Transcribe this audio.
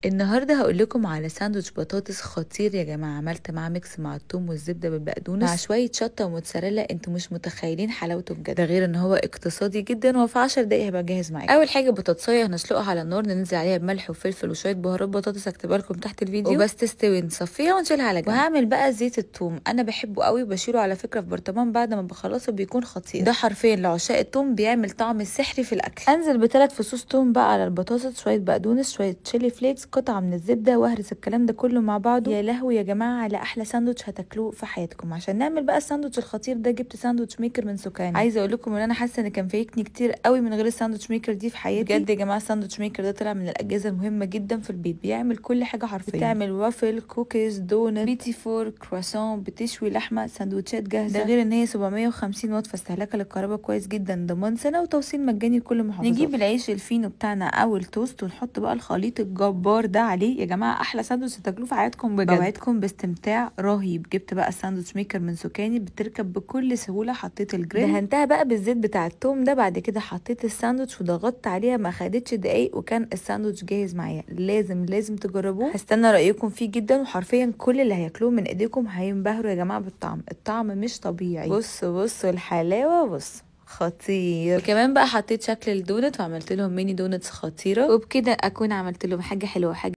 النهارده هقول لكم على ساندوتش بطاطس خطير يا جماعه. عملت معاه ميكس مع الثوم والزبده بالبقدونس مع شويه شطه وموتزاريلا. انتوا مش متخيلين حلاوته بجد، ده غير ان هو اقتصادي جدا وفي 10 دقايق هيبقى جاهز معاكم. اول حاجه بطاطسايه هنسلقها على النار، ننزل عليها بملح وفلفل وشويه بهارات بطاطس هكتبها لكم تحت الفيديو، وبس تستوي نصفيها ونشيلها على جنب. وهعمل بقى زيت الثوم، انا بحبه قوي وبشيله على فكره في برطمان بعد ما بخلصه، بيكون خطير. ده حرفيا لعشاق الثوم، بيعمل طعم سحري في الاكل. انزل بثلاث فصوص ثوم بقى على البطاطس، شويه بقدونس، شويه تشيلي فليكس، قطعه من الزبده، واهرس الكلام ده كله مع بعضه. يا لهوي يا جماعه على احلى ساندوتش هتاكلوه في حياتكم. عشان نعمل بقى الساندوتش الخطير ده جبت ساندوتش ميكر من سوكاني. عايزه اقول لكم ان انا حاسه ان كان فايتني كتير قوي من غير الساندوتش ميكر دي في حياتي. بجد يا جماعه الساندوتش ميكر ده طلع من الاجهزه المهمه جدا في البيت، بيعمل كل حاجه حرفيا. بتعمل وافل، كوكيز، دونت، بيتي فور، كرواسون، بتشوي لحمه، ساندوتشات جاهزه. ده غير ان هي 750 واط فاستهلاكها للكهرباء كويس جدا، ضمان سنه وتوصيل مجاني لكل محافظات. نجيب العيش الفينو بتاعنا او التوست ونحط بقى الخليط الجبار ده عليه. يا جماعه احلى ساندوتش هتاكلوه في حياتكم بجد، بوعدكم باستمتاع رهيب. جبت بقى الساندوتش ميكر من سوكاني، بتركب بكل سهوله. حطيت الجريل، دهنتها بقى بالزيت بتاع التوم ده، بعد كده حطيت الساندوتش وضغطت عليها، ما خدتش دقايق وكان الساندوتش جاهز معايا. لازم تجربوه، هستنى رايكم فيه جدا. وحرفيا كل اللي هياكلوه من ايديكم هينبهروا يا جماعه بالطعم. الطعم مش طبيعي. بصوا الحلاوه، بص خطير. وكمان بقى حطيت شكل الدونت وعملت لهم ميني دونتس خطيره، وبكده اكون عملت لهم حاجه حلوه، حاجه